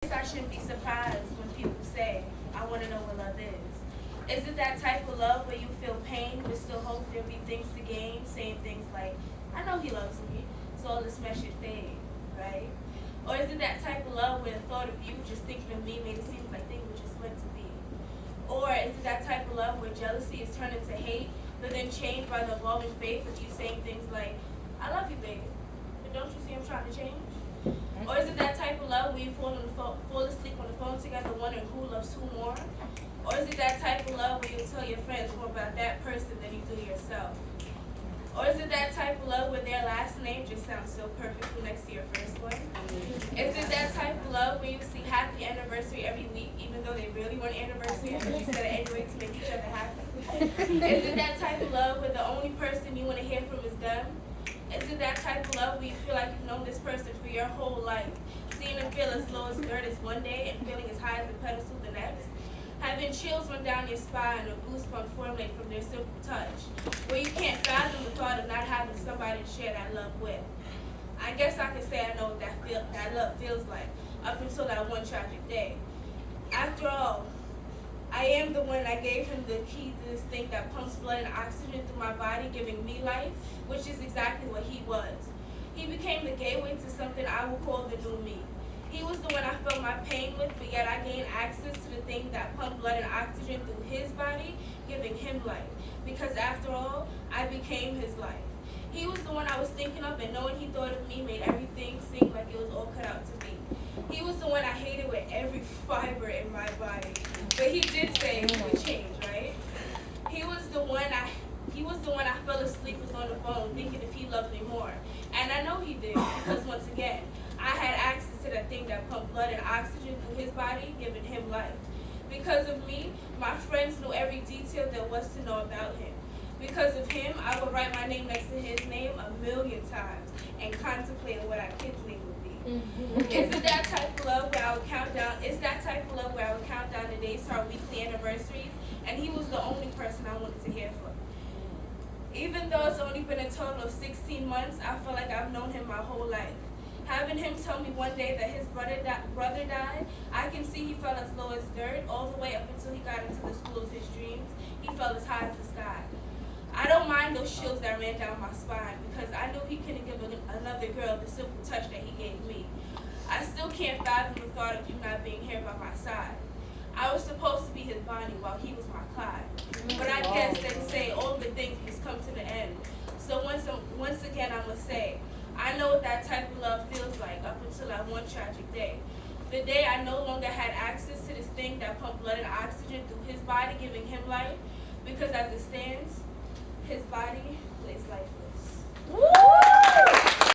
I shouldn't be surprised when people say, I want to know what love is. Is it that type of love where you feel pain but still hope there'll be things to gain, saying things like, I know he loves me, so all this mess should fade, right? Or is it that type of love where the thought of you just thinking of me made it seem like things were just meant to be? Or is it that type of love where jealousy is turned into hate, but then changed by the evolving faith of you saying things like, I love you, baby, but don't you see I'm trying to change? Or is it that type of love where you fall asleep on the phone together wondering who loves who more? Or is it that type of love where you tell your friends more about that person than you do yourself? Or is it that type of love where their last name just sounds so perfectly next to your first one? Is it that type of love where you see happy anniversary every week even though they really want anniversary but you said it anyway to make each other happy? Is it that type of love where the only person you want to hear from is them? Is it that type of love where you feel like you've known this person for your whole life, seeing them feel as low as dirt as one day and feeling as high as a pedestal the next? Having chills run down your spine or goosebumps formulate from their simple touch, where you can't fathom the thought of not having somebody to share that love with. I guess I could say I know what that love feels like, up until that one tragic day. After all, I am the one that gave him the key to this thing that pumps blood and oxygen through my body, giving me life, which is exactly what he was. He became the gateway to something I will call the new me. He was the one I felt my pain with, but yet I gained access to the thing that pumped blood and oxygen through his body, giving him life. Because after all, I became his life. He was the one I was thinking of, and knowing he thought of me made everything seem like it was all cut out to be. He was the one I hated with every fiber in my body. But he did say he would change, right? He was the one I fell asleep with on the phone, thinking if he loved me more. And I know he did, because once again, I had access to that thing that pumped blood and oxygen through his body, giving him life. Because of me, my friends knew every detail there was to know about him. Because of him, I would write my name next to his name 1,000,000 times and contemplate what our kid's name would be. Is it that type of love where I would count down? Is that type of love where I would count down the days to our weekly anniversaries? And he was the only person I wanted to hear from. Even though it's only been a total of 16 months, I feel like I've known him my whole life. Having him tell me one day that his brother died, I can see he felt as low as dirt all the way up until he got into the school of his dreams. He felt as high as the sky. I don't mind those chills that ran down my spine because I knew he couldn't give another girl the simple touch that he gave me. I still can't fathom the thought of him not being here by my side. I was supposed to be his Bonnie while he was my Clyde. But I guess they say all good things must come to the end. So once again, I must say, I know what that type of love feels like up until that one tragic day. The day I no longer had access to this thing that pumped blood and oxygen through his body, giving him life, because as it stands, his body lays lifeless.